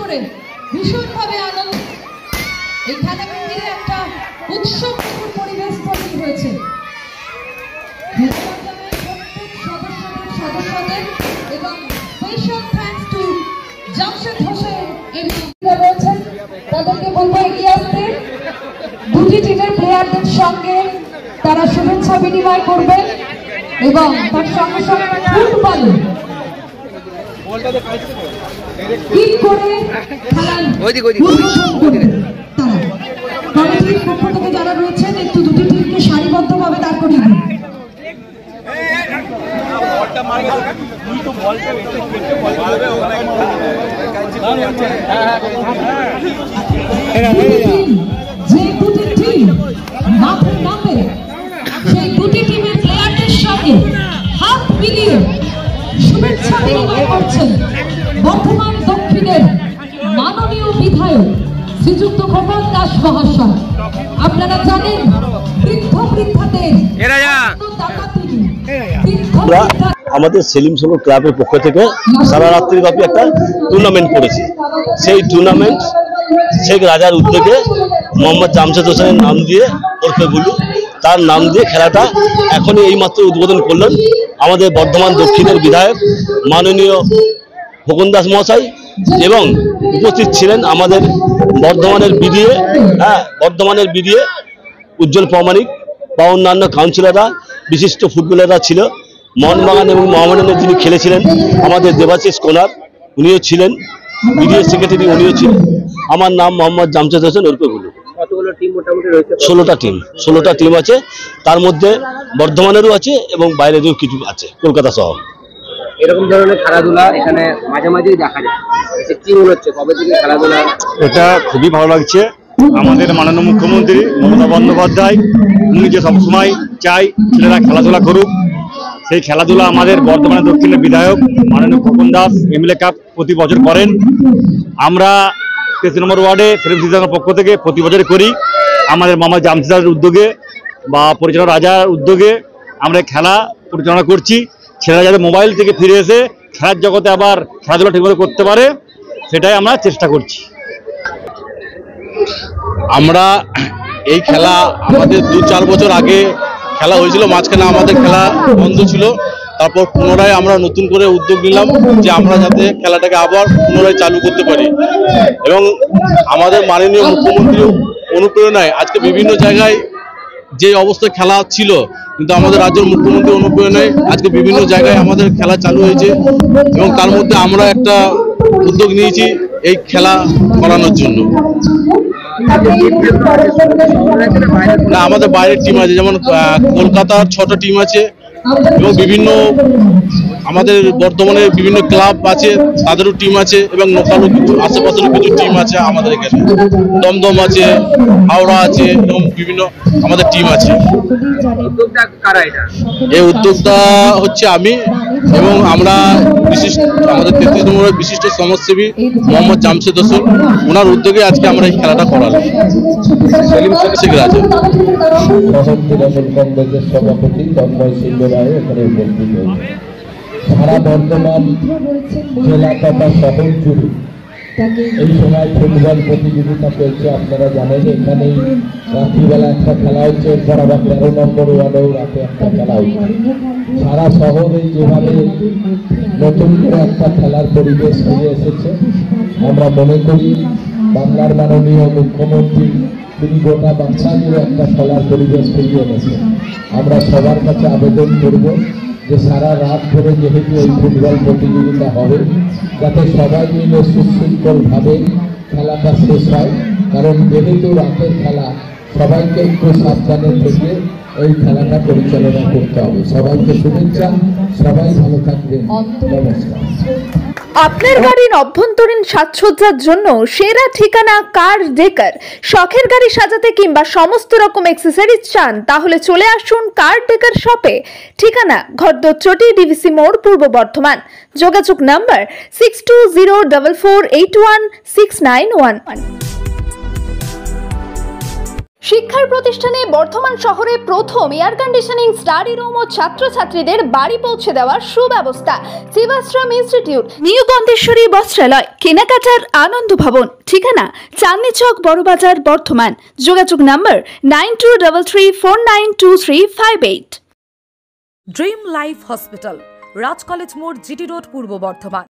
করে ভীষণভাবে আনন্দ। এই খেলা মন্দিরে একটা উৎসবমুখর পরিবেশ তৈরি হয়েছে। সদস্যদের এবং special thanks to Jamshed Hossain রয়েছেন, তাদেরকে বলবো এগিয়ে আসতে। দুটি টিমের প্লেয়ারদের সঙ্গে তারা শুভেচ্ছা বিনিময় করবেন এবং তার সঙ্গে সঙ্গে ফুটবলে কিক করে খেলার উদ্বোধন করবেন তারা। কমিটির পক্ষ থেকে যারা রয়েছেন একটু দুটি টিমকে সারিবদ্ধভাবে দাঁড় করিয়ে দিন। যে দুটি টিম মাঠে নামবে সেই দুটি টিমের প্লেয়ারদের সঙ্গে হাত মিলিয়ে শুভেচ্ছা বিনিময় করছেন বর্ধমান দক্ষিণের মাননীয় বিধায়ক শ্রীযুক্ত খোকন দাস মহাশয়। আপনারা জানেন বৃদ্ধ বৃদ্ধাদের আমাদের সেলিম সাগর ক্লাবের পক্ষ থেকে সারা রাত্রি ব্যাপী একটা টুর্নামেন্ট করেছি। সেই টুর্নামেন্ট শেখ রাজার উদ্যোগে মোহাম্মদ জামশেদ হোসেনের নাম দিয়ে ওরফে বুলু তার নাম দিয়ে খেলাটা এখনই এইমাত্র উদ্বোধন করলেন আমাদের বর্ধমান দক্ষিণের বিধায়ক মাননীয় খোকন দাস মহাশয়, এবং উপস্থিত ছিলেন আমাদের বর্ধমানের বিডিএ উজ্জ্বল প্রামাণিক বা অন্যান্য কাউন্সিলররা, বিশিষ্ট ফুটবলাররা ছিল। মোহনবাগান এবং মোহামেডানে যিনি খেলেছিলেন আমাদের দেবাশিস কোনার, উনিও ছিলেন, বিডিএ সেক্রেটারি উনিও ছিলেন। আমার নাম মোহাম্মদ জামশেদ হোসেন ওরফে বুলু। 16টা টিম আছে, তার মধ্যে বর্ধমানেরও আছে এবং বাইরেরও কিছু আছে, কলকাতা সহ। এরকম ধরনের খেলাধুলা এখানে মাঝে মাঝেই দেখা যায়, এটা কি মনে হচ্ছে কবে থেকে খেলাধুলা? এটা খুবই ভালো লাগছে। আমাদের মাননীয় মুখ্যমন্ত্রী মমতা বন্দ্যোপাধ্যায় উনি যে সবসময় চাই ছেলেরা খেলাধুলা করুক, সেই খেলাধুলা আমাদের বর্ধমানের দক্ষিণের বিধায়ক মাননীয় খোকন দাস এমএলএ কাপ প্রতি বছর করেন। আমরা 33 নম্বর ওয়ার্ডে সেলিম সিদ্ধান্তের পক্ষ থেকে প্রতি বছর করি। আমাদের মামা জামশেদের উদ্যোগে বা পরিচালনা রাজার উদ্যোগে আমরা খেলা পরিচালনা করছি। ছেলেরা যাতে মোবাইল থেকে ফিরে এসে খেলার জগতে আবার খেলাধুলা ঠিকমতো করতে পারে, সেটাই আমরা চেষ্টা করছি। আমরা এই খেলা আমাদের 2-4 বছর আগে খেলা হয়েছিল, মাঝখানে আমাদের খেলা বন্ধ ছিল। তারপর পুনরায় আমরা নতুন করে উদ্যোগ নিলাম যে আমরা যাতে খেলাটাকে আবার পুনরায় চালু করতে পারি, এবং আমাদের মাননীয় মুখ্যমন্ত্রী অনুপ্রেরণায় আজকে বিভিন্ন জায়গায় যে অবস্থায় খেলা ছিল, কিন্তু আমাদের রাজ্যের মুখ্যমন্ত্রী অনুপ্রেরণায় আজকে বিভিন্ন জায়গায় আমাদের খেলা চালু হয়েছে, এবং তার মধ্যে আমরা একটা উদ্যোগ নিয়েছি এই খেলা করানোর জন্য। না, আমাদের বাইরের টিম আছে, যেমন কলকাতার 6টা টিম আছে, এবং বিভিন্ন আমাদের বর্ধমানের বিভিন্ন ক্লাব আছে, তাদেরও টিম আছে, এবং লোকালও কিছু আশেপাশেরও কিছু টিম আছে আমাদের এখানে। দমদম আছে, হাওড়া আছে, এরকম বিভিন্ন আমাদের টিম আছে। এই উদ্যোগটা হচ্ছে আমি, এবং আমরা আমাদের 33 নম্বরের বিশিষ্ট সমাজসেবী মোহাম্মদ জামশেদ হোসেন, ওনার উদ্যোগে আজকে আমরা এই খেলাটা করালাম। সেলিম শেখ রাজা কংগ্রেসের সভাপতি তন্ময় সিংহ রায় এখানে উপস্থিত হয়েছে। সারা বর্ধমান জেলা তথা শহর জুড়ে এই সময় ফুটবল প্রতিযোগিতা চলছে। আপনারা জানেন এখানেই রাত্রিবেলা একটা খেলা হচ্ছে, এরপর আবার 13 নম্বর ওয়ার্ডেও রাতে একটা খেলা হচ্ছে। সারা শহরে যেভাবে নতুন করে একটা খেলার পরিবেশ হয়ে এসেছে, আমরা মনে করি বাংলার মাননীয় মুখ্যমন্ত্রী তিনি গোটা বাংলা জুড়ে একটা খেলার পরিবেশ ফিরিয়ে এনেছেন। আমরা সবার কাছে আবেদন করব যে সারা রাত ধরে যেহেতু এই ফুটবল প্রতিযোগিতা হবে, যাতে সবাই মিলে সুশৃঙ্খলভাবে খেলাটা শেষ হয়, কারণ যেহেতু রাতের খেলা সবাইকে একটু সাবধানে থেকে এই খেলাটা পরিচালনা করতে হবে। সবাইকে শুভেচ্ছা, সবাই ভালো থাকবেন, নমস্কার। আপনার গাড়ির অভ্যন্তরীণ সাজসজ্জার জন্য সেরা ঠিকানা কার ডেকার। শখের গাড়ি সাজাতে কিংবা সমস্ত রকম অ্যাক্সেসরিজ চান, তাহলে চলে আসুন কার ডেকার শপে। ঠিকানা ঘরদচটি ডিভিসি মোড়, পূর্ব বর্ধমান। যোগাযোগ নাম্বার 6204481691। শিক্ষার প্রতিষ্ঠানে বর্ধমান শহরে প্রথম এয়ার কন্ডিশনিং স্টাডি রুম ও ছাত্রছাত্রীদের বাড়ি পৌঁছে দেওয়ার সুব্যবস্থা। শিবাশ্রম ইনস্টিটিউট, নিউ গন্ধেশ্বরী বস্ত্রালয়, কেনাকাটার আনন্দ ভবন, ঠিকানা চাঁদনি চক, বড়বাজার, বর্ধমান। যোগাযোগ নম্বর 9233492358। ড্রিম লাইফ হসপিটাল, রাজ কলেজ মোড়, জিটি রোড, পূর্ব বর্ধমান।